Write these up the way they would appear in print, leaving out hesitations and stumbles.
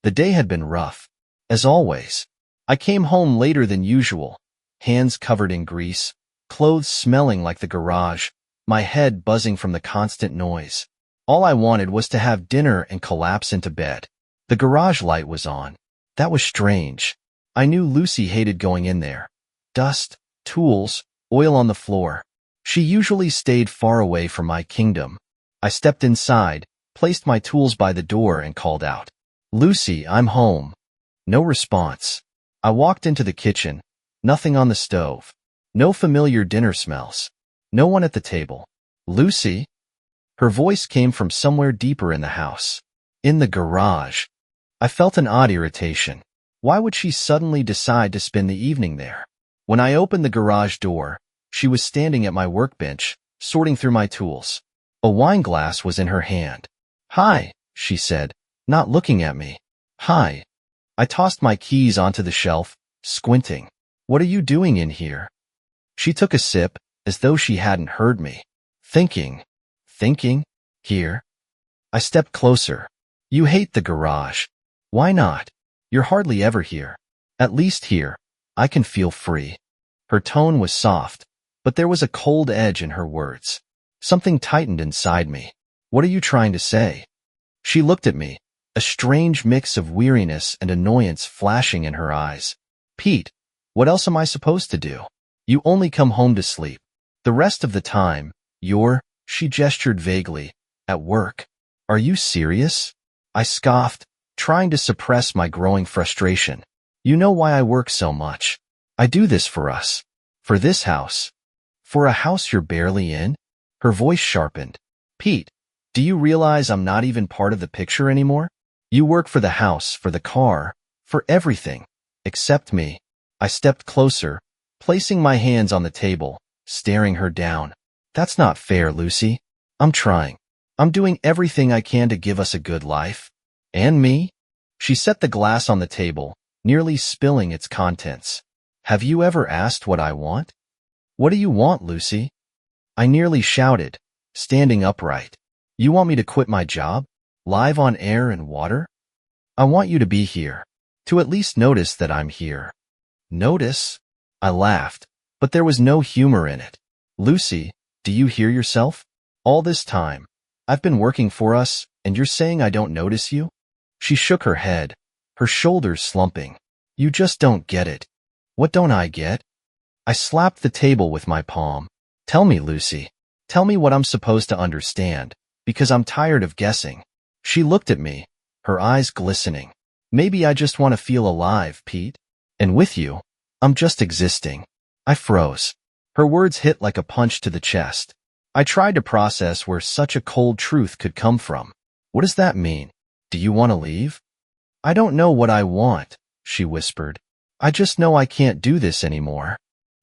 The day had been rough. As always, I came home later than usual, hands covered in grease, clothes smelling like the garage, my head buzzing from the constant noise. All I wanted was to have dinner and collapse into bed. The garage light was on. That was strange. I knew Lucy hated going in there. Dust, tools, oil on the floor. She usually stayed far away from my kingdom. I stepped inside, placed my tools by the door, and called out, "Lucy, I'm home." No response. I walked into the kitchen. Nothing on the stove. No familiar dinner smells. No one at the table. "Lucy?" Her voice came from somewhere deeper in the house. In the garage. I felt an odd irritation. Why would she suddenly decide to spend the evening there? When I opened the garage door, she was standing at my workbench, sorting through my tools. A wine glass was in her hand. "Hi," she said, not looking at me. "Hi." I tossed my keys onto the shelf, squinting. "What are you doing in here?" She took a sip, as though she hadn't heard me. Thinking? Here? I stepped closer. "You hate the garage. Why not? You're hardly ever here. At least here, I can feel free." Her tone was soft, but there was a cold edge in her words. Something tightened inside me. "What are you trying to say?" She looked at me, a strange mix of weariness and annoyance flashing in her eyes. "Pete, what else am I supposed to do? You only come home to sleep. The rest of the time, she gestured vaguely, at work. Are you serious?" I scoffed, trying to suppress my growing frustration. "You know why I work so much. I do this for us. For this house. For a house you're barely in?" Her voice sharpened. "Pete, do you realize I'm not even part of the picture anymore? You work for the house, for the car, for everything, except me." I stepped closer, placing my hands on the table, staring her down. "That's not fair, Lucy. I'm trying. I'm doing everything I can to give us a good life. And me?" She set the glass on the table, nearly spilling its contents. "Have you ever asked what I want?" "What do you want, Lucy?" I nearly shouted, standing upright. "You want me to quit my job? Live on air and water?" "I want you to be here. To at least notice that I'm here." "Notice?" I laughed, but there was no humor in it. "Lucy, do you hear yourself? All this time, I've been working for us, and you're saying I don't notice you?" She shook her head, her shoulders slumping. "You just don't get it." "What don't I get?" I slapped the table with my palm. "Tell me, Lucy. Tell me what I'm supposed to understand, because I'm tired of guessing." She looked at me, her eyes glistening. "Maybe I just want to feel alive, Pete. And with you, I'm just existing." I froze. Her words hit like a punch to the chest. I tried to process where such a cold truth could come from. "What does that mean? Do you want to leave?" "I don't know what I want," she whispered. "I just know I can't do this anymore."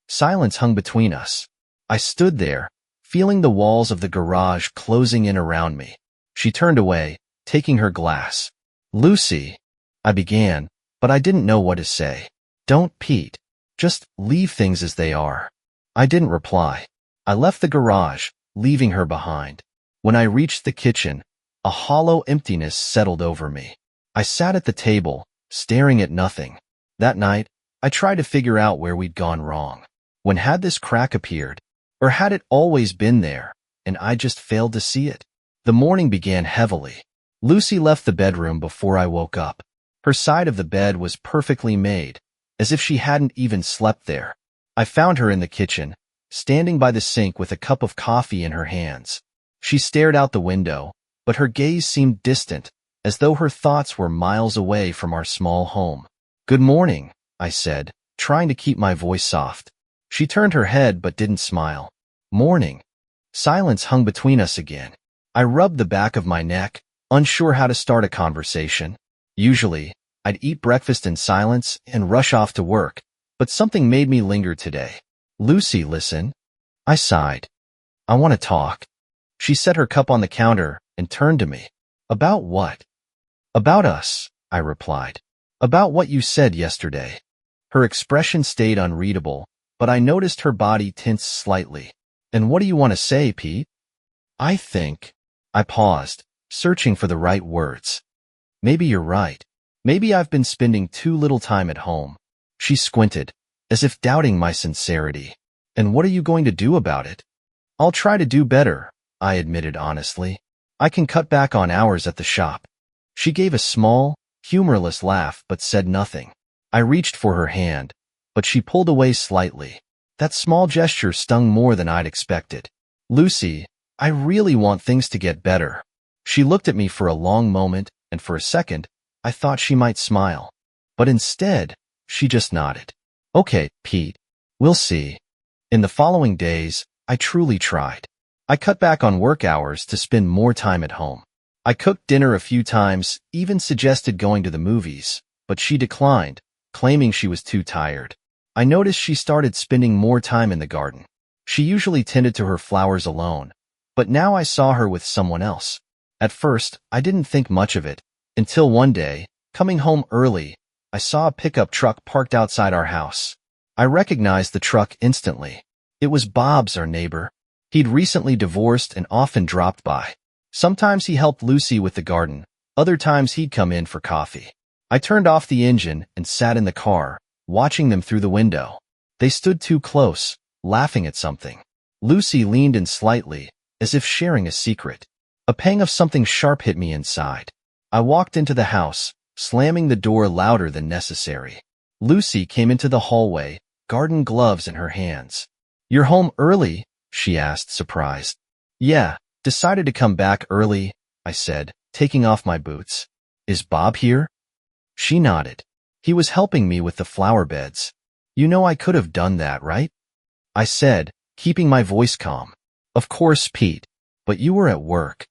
Silence hung between us. I stood there, feeling the walls of the garage closing in around me. She turned away, taking her glass. "Lucy," I began, but I didn't know what to say. "Don't, Pete. Just leave things as they are." I didn't reply. I left the garage, leaving her behind. When I reached the kitchen, a hollow emptiness settled over me. I sat at the table, staring at nothing. That night, I tried to figure out where we'd gone wrong. When had this crack appeared? Or had it always been there, and I just failed to see it? The morning began heavily. Lucy left the bedroom before I woke up. Her side of the bed was perfectly made, as if she hadn't even slept there. I found her in the kitchen, standing by the sink with a cup of coffee in her hands. She stared out the window, but her gaze seemed distant, as though her thoughts were miles away from our small home. "Good morning," I said, trying to keep my voice soft. She turned her head but didn't smile. "Morning." Silence hung between us again. I rubbed the back of my neck, unsure how to start a conversation. Usually, I'd eat breakfast in silence and rush off to work, but something made me linger today. "Lucy, listen." I sighed. "I want to talk." She set her cup on the counter and turned to me. "About what?" "About us," I replied. "About what you said yesterday." Her expression stayed unreadable, but I noticed her body tense slightly. "And what do you want to say, Pete?" "I think—" I paused, searching for the right words. "Maybe you're right. Maybe I've been spending too little time at home. She squinted, as if doubting my sincerity. And what are you going to do about it? I'll try to do better, I admitted honestly. I can cut back on hours at the shop. She gave a small, humorless laugh but said nothing. I reached for her hand, but she pulled away slightly. That small gesture stung more than I'd expected. Lucy, I really want things to get better. She looked at me for a long moment, and for a second, I thought she might smile. But instead, she just nodded. Okay, Pete. We'll see. In the following days, I truly tried. I cut back on work hours to spend more time at home. I cooked dinner a few times, even suggested going to the movies, but she declined, claiming she was too tired. I noticed she started spending more time in the garden. She usually tended to her flowers alone, but now I saw her with someone else. At first, I didn't think much of it, until one day, coming home early, I saw a pickup truck parked outside our house. I recognized the truck instantly. It was Bob's, our neighbor. He'd recently divorced and often dropped by. Sometimes he helped Lucy with the garden, other times he'd come in for coffee. I turned off the engine and sat in the car, watching them through the window. They stood too close, laughing at something. Lucy leaned in slightly, as if sharing a secret. A pang of something sharp hit me inside. I walked into the house, slamming the door louder than necessary. Lucy came into the hallway, garden gloves in her hands. "You're home early?" she asked, surprised. "Yeah, decided to come back early," I said, taking off my boots. "Is Bob here?" She nodded. "He was helping me with the flower beds. You know I could have done that, right?" I said, keeping my voice calm. "Of course, Pete, but you were at work."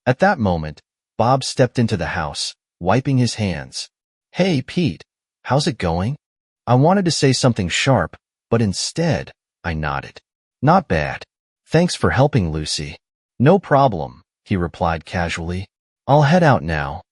At that moment, Bob stepped into the house, wiping his hands. "Hey, Pete, how's it going?" I wanted to say something sharp, but instead, I nodded. "Not bad. Thanks for helping, Lucy." "No problem," he replied casually. "I'll head out now."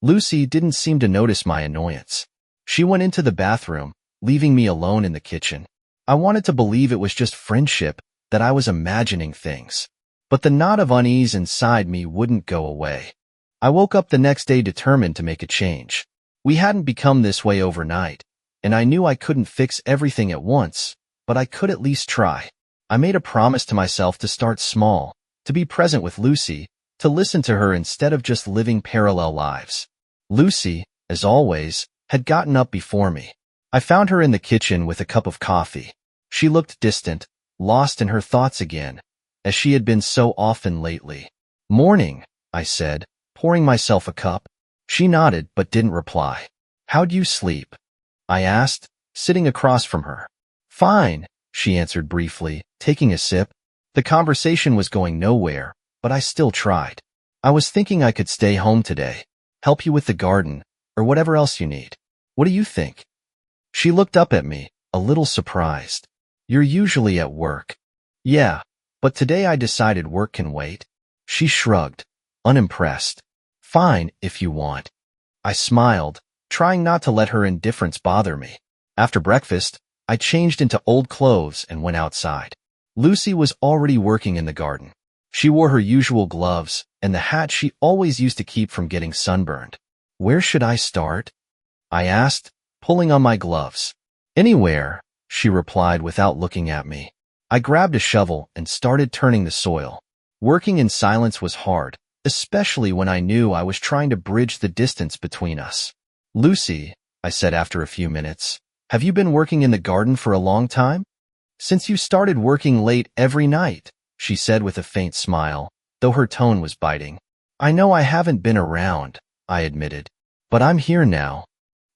Lucy didn't seem to notice my annoyance. She went into the bathroom, leaving me alone in the kitchen. I wanted to believe it was just friendship, that I was imagining things. But the knot of unease inside me wouldn't go away. I woke up the next day determined to make a change. We hadn't become this way overnight, and I knew I couldn't fix everything at once, but I could at least try. I made a promise to myself to start small, to be present with Lucy, to listen to her instead of just living parallel lives. Lucy, as always, had gotten up before me. I found her in the kitchen with a cup of coffee. She looked distant, lost in her thoughts again, as she had been so often lately. "Morning," I said, pouring myself a cup. She nodded but didn't reply. "How'd you sleep?" I asked, sitting across from her. "Fine," she answered briefly, taking a sip. The conversation was going nowhere, but I still tried. "I was thinking I could stay home today, help you with the garden, or whatever else you need. What do you think?" She looked up at me, a little surprised. "You're usually at work." "Yeah, but today I decided work can wait." She shrugged, unimpressed. "Fine, if you want." I smiled, trying not to let her indifference bother me. After breakfast, I changed into old clothes and went outside. Lucy was already working in the garden. She wore her usual gloves and the hat she always used to keep from getting sunburned. "Where should I start?" I asked, pulling on my gloves. "Anywhere," she replied without looking at me. I grabbed a shovel and started turning the soil. Working in silence was hard, especially when I knew I was trying to bridge the distance between us. "Lucy," I said after a few minutes, "have you been working in the garden for a long time?" "Since you started working late every night," she said with a faint smile, though her tone was biting. "I know I haven't been around," I admitted, "but I'm here now."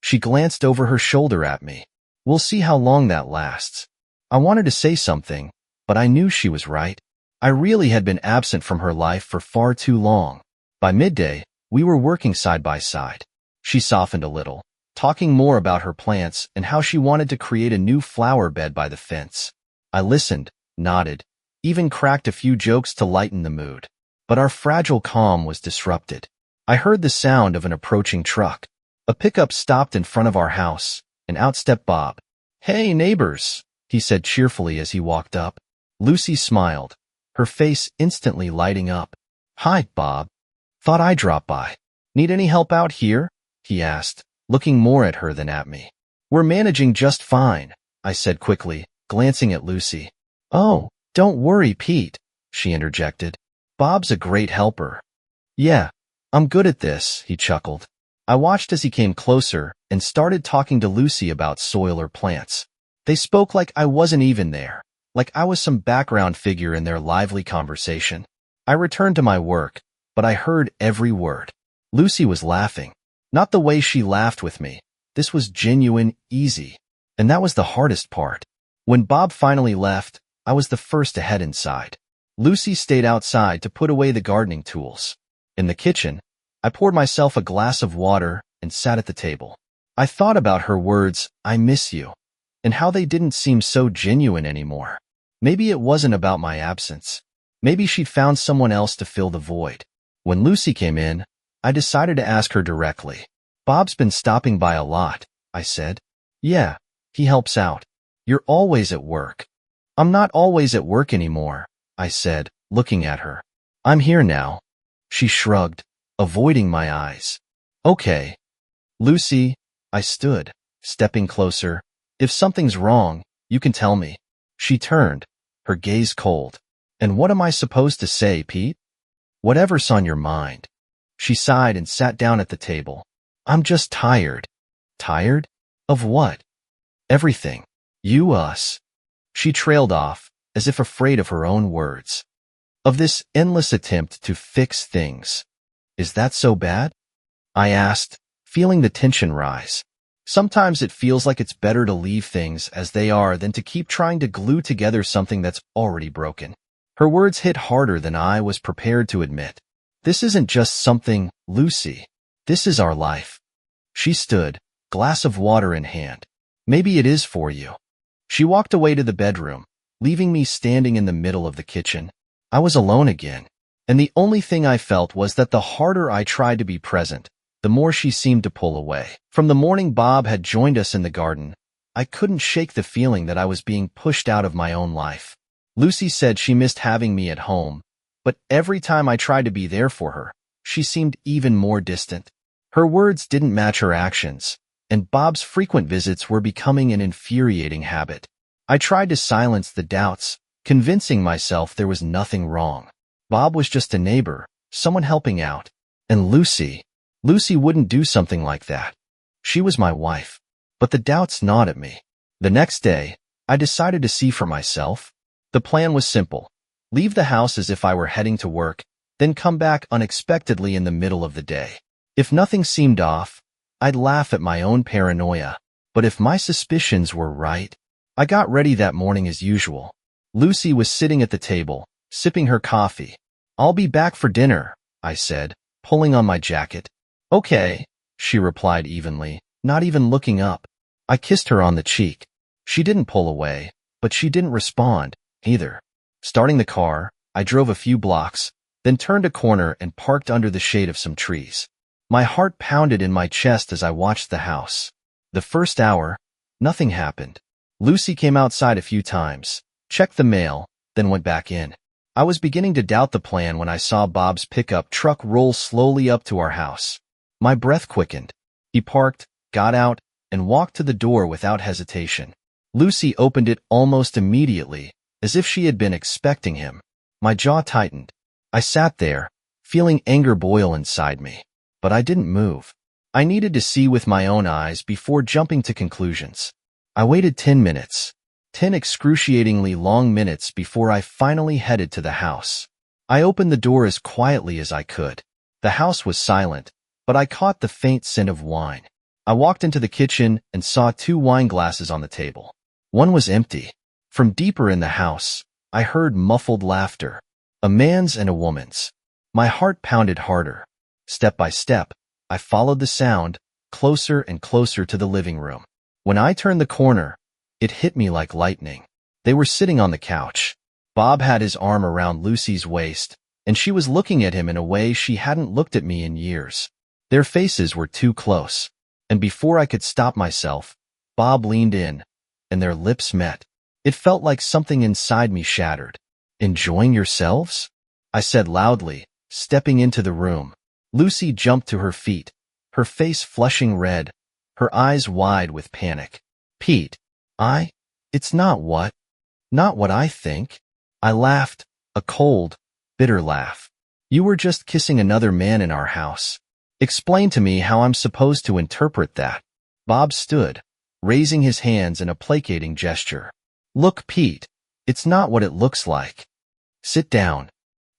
She glanced over her shoulder at me. "We'll see how long that lasts." I wanted to say something, but I knew she was right. I really had been absent from her life for far too long. By midday, we were working side by side. She softened a little, talking more about her plants and how she wanted to create a new flower bed by the fence. I listened, nodded, even cracked a few jokes to lighten the mood. But our fragile calm was disrupted. I heard the sound of an approaching truck. A pickup stopped in front of our house, and out stepped Bob. "Hey, neighbors," he said cheerfully as he walked up. Lucy smiled, her face instantly lighting up. "Hi, Bob. Thought I'd drop by. Need any help out here?" he asked, looking more at her than at me. "We're managing just fine," I said quickly, glancing at Lucy. "Oh, don't worry, Pete," she interjected. "Bob's a great helper." "Yeah, I'm good at this," he chuckled. I watched as he came closer and started talking to Lucy about soil or plants. They spoke like I wasn't even there, like I was some background figure in their lively conversation. I returned to my work, but I heard every word. Lucy was laughing. Not the way she laughed with me. This was genuine, easy. And that was the hardest part. When Bob finally left, I was the first to head inside. Lucy stayed outside to put away the gardening tools. In the kitchen, I poured myself a glass of water and sat at the table. I thought about her words, "I miss you," and how they didn't seem so genuine anymore. Maybe it wasn't about my absence. Maybe she'd found someone else to fill the void. When Lucy came in, I decided to ask her directly. "Bob's been stopping by a lot," I said. "Yeah, he helps out. You're always at work." "I'm not always at work anymore," I said, looking at her. "I'm here now." She shrugged, avoiding my eyes. "Okay. Lucy," I stood, stepping closer. "If something's wrong, you can tell me." She turned, her gaze cold. "And what am I supposed to say, Pete?" "Whatever's on your mind." She sighed and sat down at the table. "I'm just tired." "Tired? Of what?" "Everything. You, us." She trailed off, as if afraid of her own words. "Of this endless attempt to fix things. Is that so bad?" I asked, feeling the tension rise. Sometimes it feels like it's better to leave things as they are than to keep trying to glue together something that's already broken. Her words hit harder than I was prepared to admit. "This isn't just something, Lucy. This is our life." She stood, glass of water in hand. "Maybe it is for you." She walked away to the bedroom, leaving me standing in the middle of the kitchen. I was alone again, and the only thing I felt was that the harder I tried to be present, the more she seemed to pull away. From the morning Bob had joined us in the garden, I couldn't shake the feeling that I was being pushed out of my own life. Lucy said she missed having me at home, but every time I tried to be there for her, she seemed even more distant. Her words didn't match her actions, and Bob's frequent visits were becoming an infuriating habit. I tried to silence the doubts, convincing myself there was nothing wrong. Bob was just a neighbor, someone helping out. And Lucy wouldn't do something like that. She was my wife. But the doubts gnawed at me. The next day, I decided to see for myself. The plan was simple. Leave the house as if I were heading to work, then come back unexpectedly in the middle of the day. If nothing seemed off, I'd laugh at my own paranoia. But if my suspicions were right, I got ready that morning as usual. Lucy was sitting at the table, sipping her coffee. "I'll be back for dinner," I said, pulling on my jacket. "Okay," she replied evenly, not even looking up. I kissed her on the cheek. She didn't pull away, but she didn't respond, either. Starting the car, I drove a few blocks, then turned a corner and parked under the shade of some trees. My heart pounded in my chest as I watched the house. The first hour, nothing happened. Lucy came outside a few times, checked the mail, then went back in. I was beginning to doubt the plan when I saw Bob's pickup truck roll slowly up to our house. My breath quickened. He parked, got out, and walked to the door without hesitation. Lucy opened it almost immediately, as if she had been expecting him. My jaw tightened. I sat there, feeling anger boil inside me. But I didn't move. I needed to see with my own eyes before jumping to conclusions. I waited 10 minutes. 10 excruciatingly long minutes before I finally headed to the house. I opened the door as quietly as I could. The house was silent, but I caught the faint scent of wine. I walked into the kitchen and saw 2 wine glasses on the table. One was empty. From deeper in the house, I heard muffled laughter, a man's and a woman's. My heart pounded harder. Step by step, I followed the sound, closer and closer to the living room. When I turned the corner, it hit me like lightning. They were sitting on the couch. Bob had his arm around Lucy's waist, and she was looking at him in a way she hadn't looked at me in years. Their faces were too close, and before I could stop myself, Bob leaned in, and their lips met. It felt like something inside me shattered. "Enjoying yourselves?" I said loudly, stepping into the room. Lucy jumped to her feet, her face flushing red, her eyes wide with panic. Pete, it's not what I think. I laughed, a cold, bitter laugh. You were just kissing another man in our house. Explain to me how I'm supposed to interpret that. Bob stood, raising his hands in a placating gesture. Look, Pete, it's not what it looks like. Sit down.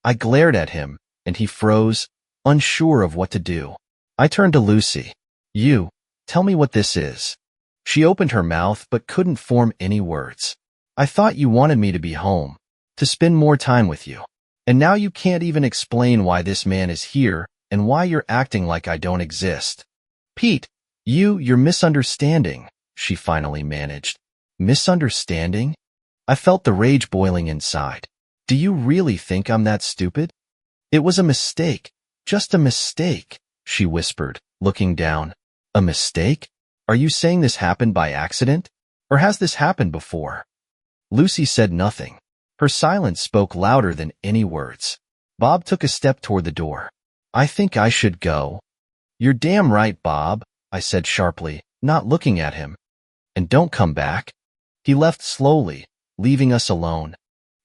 I glared at him, and he froze, unsure of what to do. I turned to Lucy. You, tell me what this is. She opened her mouth but couldn't form any words. I thought you wanted me to be home, to spend more time with you. And now you can't even explain why this man is here and why you're acting like I don't exist. Pete, you're misunderstanding, she finally managed. Misunderstanding? I felt the rage boiling inside. Do you really think I'm that stupid? It was a mistake, just a mistake, she whispered, looking down. A mistake? Are you saying this happened by accident? Or has this happened before? Lucy said nothing. Her silence spoke louder than any words. Bob took a step toward the door. I think I should go. You're damn right, Bob, I said sharply, not looking at him. And don't come back. He left slowly, leaving us alone.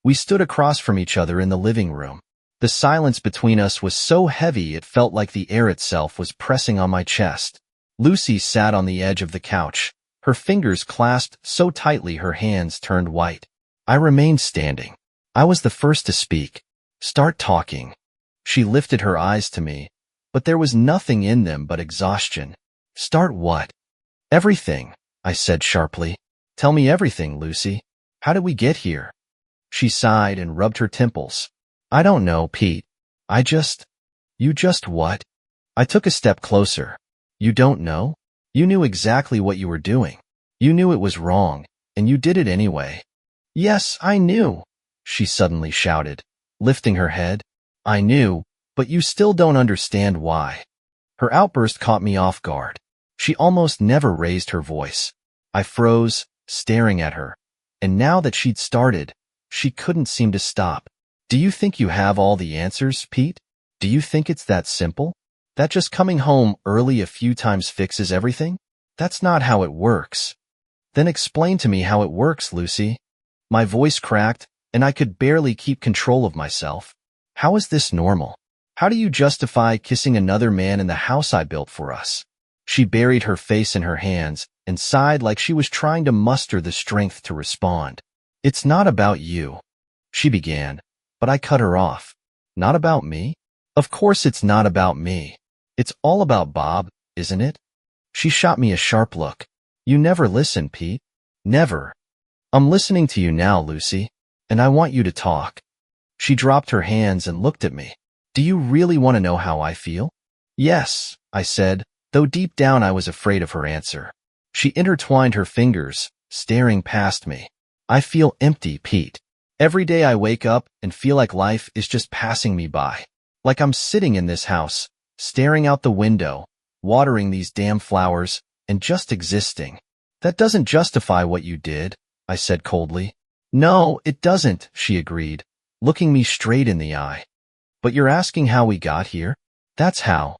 We stood across from each other in the living room. The silence between us was so heavy it felt like the air itself was pressing on my chest. Lucy sat on the edge of the couch, her fingers clasped so tightly her hands turned white. I remained standing. I was the first to speak. Start talking. She lifted her eyes to me, but there was nothing in them but exhaustion. Start what? Everything, I said sharply. Tell me everything, Lucy. How did we get here? She sighed and rubbed her temples. I don't know, Pete. You just what? I took a step closer. You don't know? You knew exactly what you were doing. You knew it was wrong, and you did it anyway. Yes, I knew, she suddenly shouted, lifting her head. I knew, but you still don't understand why. Her outburst caught me off guard. She almost never raised her voice. I froze, staring at her, and now that she'd started, she couldn't seem to stop. Do you think you have all the answers, Pete? Do you think it's that simple? That just coming home early a few times fixes everything? That's not how it works. Then explain to me how it works, Lucy. My voice cracked, and I could barely keep control of myself. How is this normal? How do you justify kissing another man in the house I built for us? She buried her face in her hands and sighed like she was trying to muster the strength to respond. It's not about you, she began, but I cut her off. Not about me? Of course it's not about me. It's all about Bob, isn't it? She shot me a sharp look. You never listen, Pete. Never. I'm listening to you now, Lucy, and I want you to talk. She dropped her hands and looked at me. Do you really want to know how I feel? Yes, I said, though deep down I was afraid of her answer. She intertwined her fingers, staring past me. I feel empty, Pete. Every day I wake up and feel like life is just passing me by. Like I'm sitting in this house, staring out the window, watering these damn flowers, and just existing. That doesn't justify what you did, I said coldly. No, it doesn't, she agreed, looking me straight in the eye. But you're asking how we got here? That's how.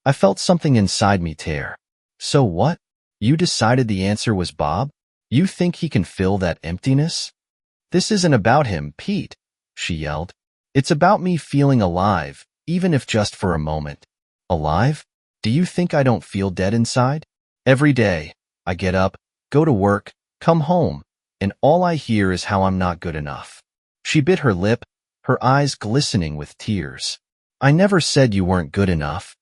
I felt something inside me tear. So what? You decided the answer was Bob? You think he can fill that emptiness? This isn't about him, Pete, she yelled. It's about me feeling alive, even if just for a moment. Alive? Do you think I don't feel dead inside? Every day, I get up, go to work, come home, and all I hear is how I'm not good enough. She bit her lip, her eyes glistening with tears. I never said you weren't good enough.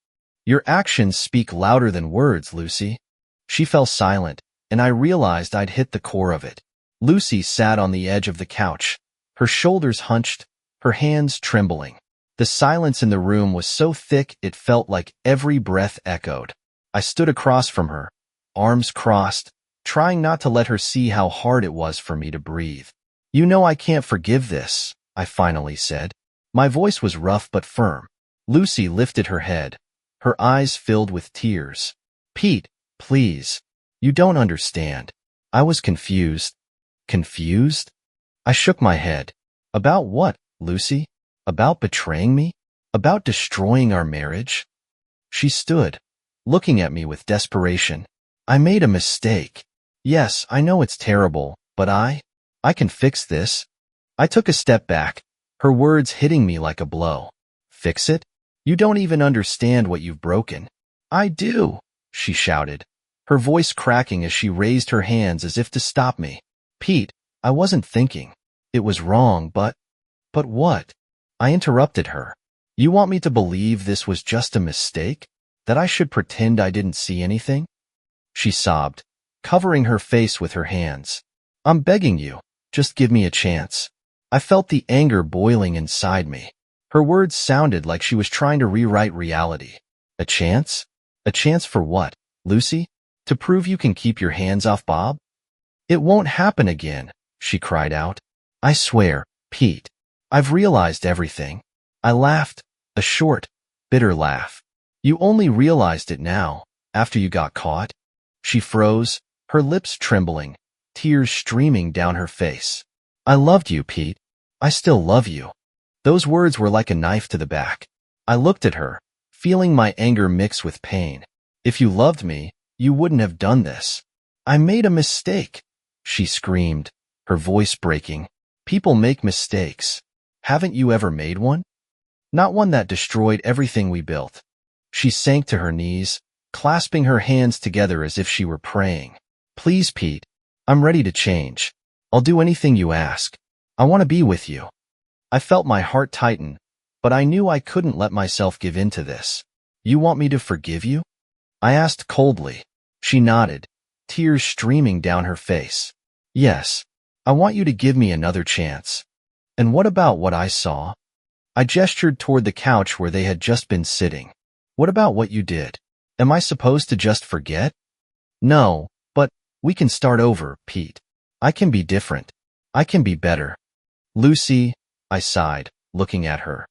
Your actions speak louder than words, Lucy. She fell silent, and I realized I'd hit the core of it. Lucy sat on the edge of the couch, her shoulders hunched, her hands trembling. The silence in the room was so thick it felt like every breath echoed. I stood across from her, arms crossed, trying not to let her see how hard it was for me to breathe. You know I can't forgive this, I finally said. My voice was rough but firm. Lucy lifted her head, her eyes filled with tears. Pete, please. You don't understand. I was confused. Confused? I shook my head. About what, Lucy? About betraying me? About destroying our marriage? She stood, looking at me with desperation. I made a mistake. Yes, I know it's terrible, but I can fix this. I took a step back, her words hitting me like a blow. Fix it? You don't even understand what you've broken. I do, she shouted, her voice cracking as she raised her hands as if to stop me. Pete, I wasn't thinking. It was wrong, but what? I interrupted her. You want me to believe this was just a mistake? That I should pretend I didn't see anything? She sobbed, covering her face with her hands. I'm begging you, just give me a chance. I felt the anger boiling inside me. Her words sounded like she was trying to rewrite reality. A chance? A chance for what, Lucy? To prove you can keep your hands off Bob? It won't happen again, she cried out. I swear, Pete. I've realized everything. I laughed, a short, bitter laugh. You only realized it now, after you got caught? She froze, her lips trembling, tears streaming down her face. I loved you, Pete. I still love you. Those words were like a knife to the back. I looked at her, feeling my anger mix with pain. If you loved me, you wouldn't have done this. I made a mistake, she screamed, her voice breaking. People make mistakes. Haven't you ever made one? Not one that destroyed everything we built. She sank to her knees, clasping her hands together as if she were praying. Please, Pete, I'm ready to change. I'll do anything you ask. I want to be with you. I felt my heart tighten, but I knew I couldn't let myself give in to this. You want me to forgive you? I asked coldly. She nodded, tears streaming down her face. Yes, I want you to give me another chance. And what about what I saw? I gestured toward the couch where they had just been sitting. What about what you did? Am I supposed to just forget? No, but we can start over, Pete. I can be different. I can be better. Lucy, I sighed, looking at her.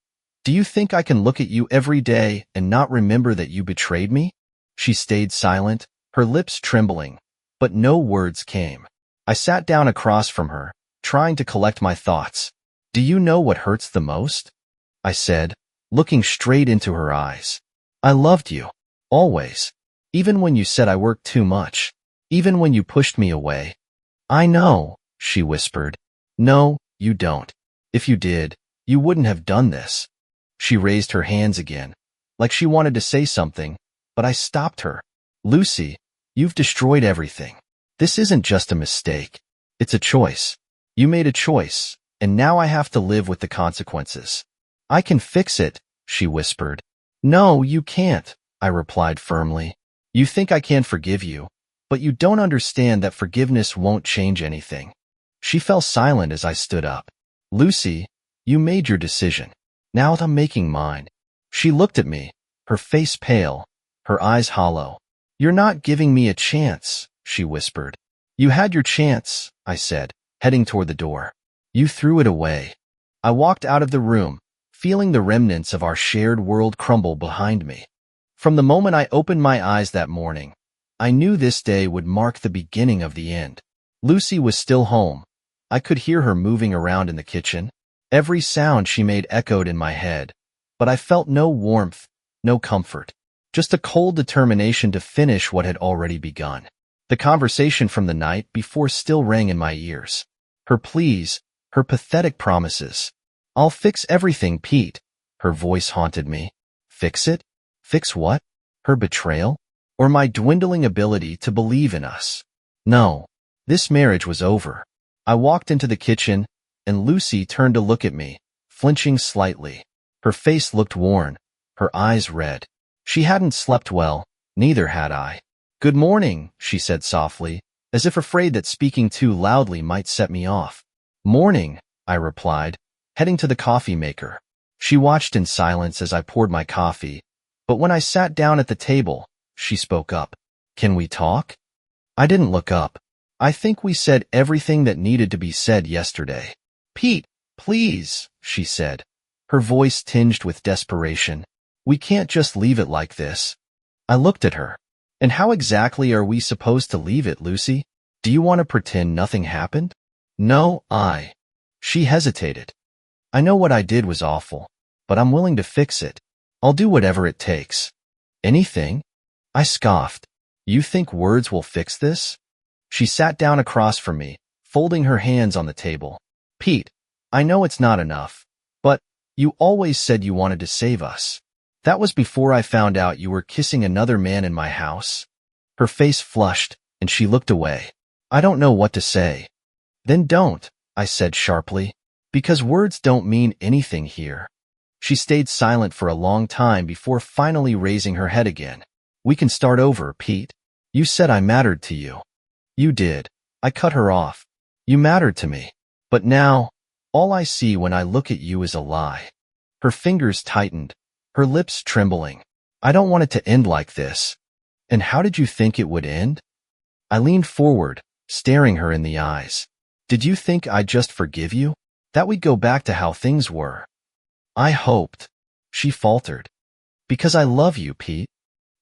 Do you think I can look at you every day and not remember that you betrayed me? She stayed silent, her lips trembling, but no words came. I sat down across from her, trying to collect my thoughts. Do you know what hurts the most? I said, looking straight into her eyes. I loved you. Always. Even when you said I worked too much. Even when you pushed me away. I know, she whispered. No, you don't. If you did, you wouldn't have done this. She raised her hands again, like she wanted to say something, but I stopped her. Lucy, you've destroyed everything. This isn't just a mistake. It's a choice. You made a choice, and now I have to live with the consequences. I can fix it, she whispered. No, you can't, I replied firmly. You think I can forgive you, but you don't understand that forgiveness won't change anything. She fell silent as I stood up. Lucy, you made your decision. Now I'm making mine. She looked at me, her face pale, her eyes hollow. You're not giving me a chance, she whispered. You had your chance, I said, heading toward the door. You threw it away. I walked out of the room, feeling the remnants of our shared world crumble behind me. From the moment I opened my eyes that morning, I knew this day would mark the beginning of the end. Lucy was still home. I could hear her moving around in the kitchen. Every sound she made echoed in my head, but I felt no warmth, no comfort, just a cold determination to finish what had already begun. The conversation from the night before still rang in my ears. Her pleas, her pathetic promises. I'll fix everything, Pete. Her voice haunted me. Fix it? Fix what? Her betrayal? Or my dwindling ability to believe in us? No, this marriage was over. I walked into the kitchen, and Lucy turned to look at me, flinching slightly. Her face looked worn, her eyes red. She hadn't slept well, neither had I. Good morning, she said softly, as if afraid that speaking too loudly might set me off. Morning, I replied, heading to the coffee maker. She watched in silence as I poured my coffee, but when I sat down at the table, she spoke up. Can we talk? I didn't look up. I think we said everything that needed to be said yesterday. Pete, please, she said, her voice tinged with desperation. We can't just leave it like this. I looked at her. And how exactly are we supposed to leave it, Lucy? Do you want to pretend nothing happened? No, She hesitated. I know what I did was awful, but I'm willing to fix it. I'll do whatever it takes. Anything? I scoffed. You think words will fix this? She sat down across from me, folding her hands on the table. Pete, I know it's not enough, but you always said you wanted to save us. That was before I found out you were kissing another man in my house. Her face flushed, and she looked away. I don't know what to say. Then don't, I said sharply, because words don't mean anything here. She stayed silent for a long time before finally raising her head again. We can start over, Pete. You said I mattered to you. You did. I cut her off. You mattered to me. But now, all I see when I look at you is a lie. Her fingers tightened, her lips trembling. I don't want it to end like this. And how did you think it would end? I leaned forward, staring her in the eyes. Did you think I'd just forgive you? That we'd go back to how things were? I hoped. She faltered. Because I love you, Pete.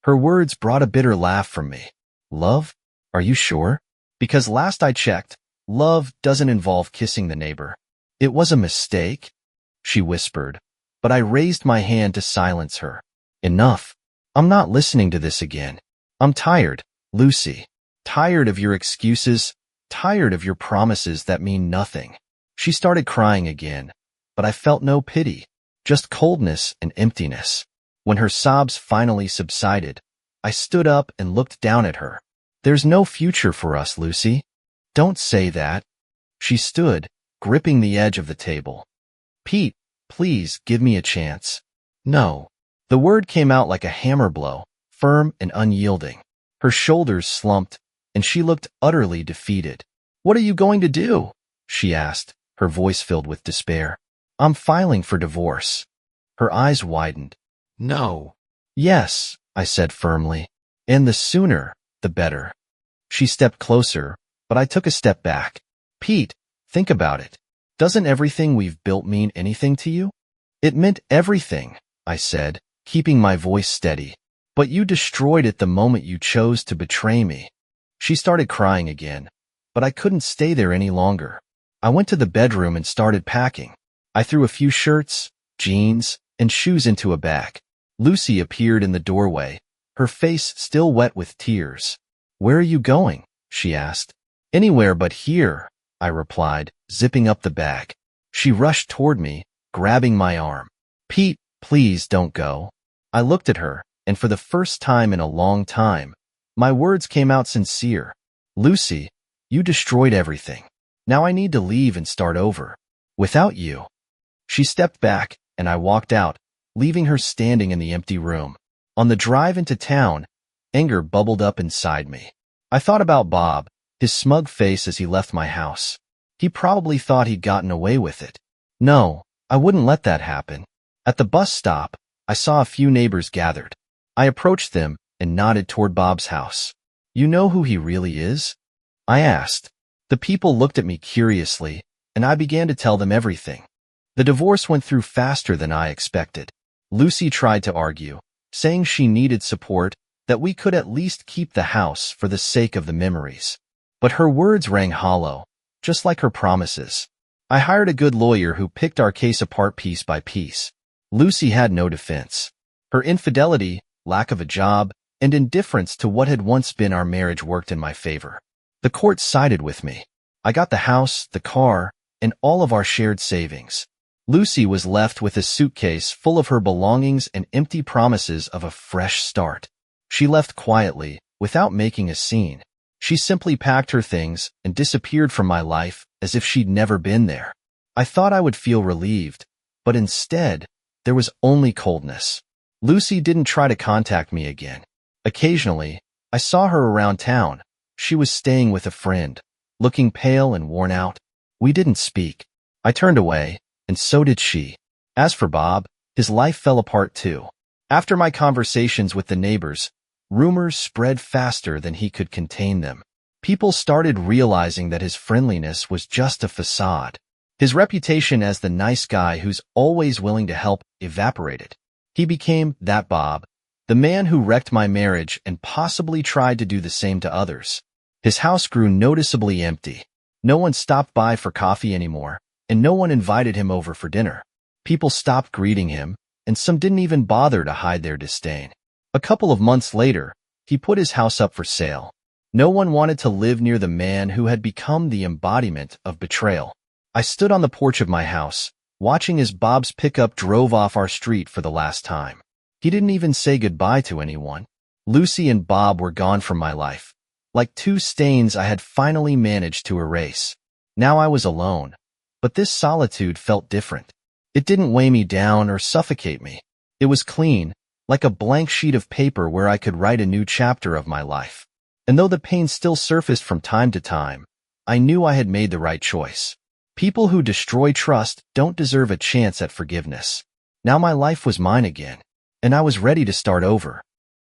Her words brought a bitter laugh from me. Love? Are you sure? Because last I checked, love doesn't involve kissing the neighbor. It was a mistake, she whispered, but I raised my hand to silence her. Enough. I'm not listening to this again. I'm tired, Lucy. Tired of your excuses, tired of your promises that mean nothing. She started crying again, but I felt no pity, just coldness and emptiness. When her sobs finally subsided, I stood up and looked down at her. There's no future for us, Lucy. Don't say that. She stood, gripping the edge of the table. Pete, please give me a chance. No. The word came out like a hammer blow, firm and unyielding. Her shoulders slumped, and she looked utterly defeated. What are you going to do? She asked, her voice filled with despair. I'm filing for divorce. Her eyes widened. No. Yes, I said firmly. And the sooner, the better. She stepped closer, but I took a step back. Pete, think about it. Doesn't everything we've built mean anything to you? It meant everything, I said, keeping my voice steady. But you destroyed it the moment you chose to betray me. She started crying again, but I couldn't stay there any longer. I went to the bedroom and started packing. I threw a few shirts, jeans, and shoes into a bag. Lucy appeared in the doorway, her face still wet with tears. Where are you going? She asked. Anywhere but here, I replied, zipping up the bag. She rushed toward me, grabbing my arm. Pete, please don't go. I looked at her, and for the first time in a long time, my words came out sincere. Lucy, you destroyed everything. Now I need to leave and start over. Without you. She stepped back, and I walked out, leaving her standing in the empty room. On the drive into town, anger bubbled up inside me. I thought about Bob, his smug face as he left my house. He probably thought he'd gotten away with it. No, I wouldn't let that happen. At the bus stop, I saw a few neighbors gathered. I approached them and nodded toward Bob's house. You know who he really is? I asked. The people looked at me curiously, and I began to tell them everything. The divorce went through faster than I expected. Lucy tried to argue, saying she needed support, that we could at least keep the house for the sake of the memories. But her words rang hollow, just like her promises. I hired a good lawyer who picked our case apart piece by piece. Lucy had no defense. Her infidelity, lack of a job, and indifference to what had once been our marriage worked in my favor. The court sided with me. I got the house, the car, and all of our shared savings. Lucy was left with a suitcase full of her belongings and empty promises of a fresh start. She left quietly, without making a scene. She simply packed her things and disappeared from my life as if she'd never been there. I thought I would feel relieved, but instead, there was only coldness. Lucy didn't try to contact me again. Occasionally, I saw her around town. She was staying with a friend, looking pale and worn out. We didn't speak. I turned away, and so did she. As for Bob, his life fell apart too. After my conversations with the neighbors, rumors spread faster than he could contain them. People started realizing that his friendliness was just a facade. His reputation as the nice guy who's always willing to help evaporated. He became that Bob, the man who wrecked my marriage and possibly tried to do the same to others. His house grew noticeably empty. No one stopped by for coffee anymore, and no one invited him over for dinner. People stopped greeting him, and some didn't even bother to hide their disdain. A couple of months later, He put his house up for sale. No one wanted to live near the man who had become the embodiment of betrayal. I stood on the porch of my house, watching as Bob's pickup drove off our street for the last time. He didn't even say goodbye to anyone. Lucy and Bob were gone from my life, like two stains I had finally managed to erase. Now I was alone, but this solitude felt different. It didn't weigh me down or suffocate me. It was clean, like a blank sheet of paper where I could write a new chapter of my life. And though the pain still surfaced from time to time, I knew I had made the right choice. People who destroy trust don't deserve a chance at forgiveness. Now my life was mine again, and I was ready to start over.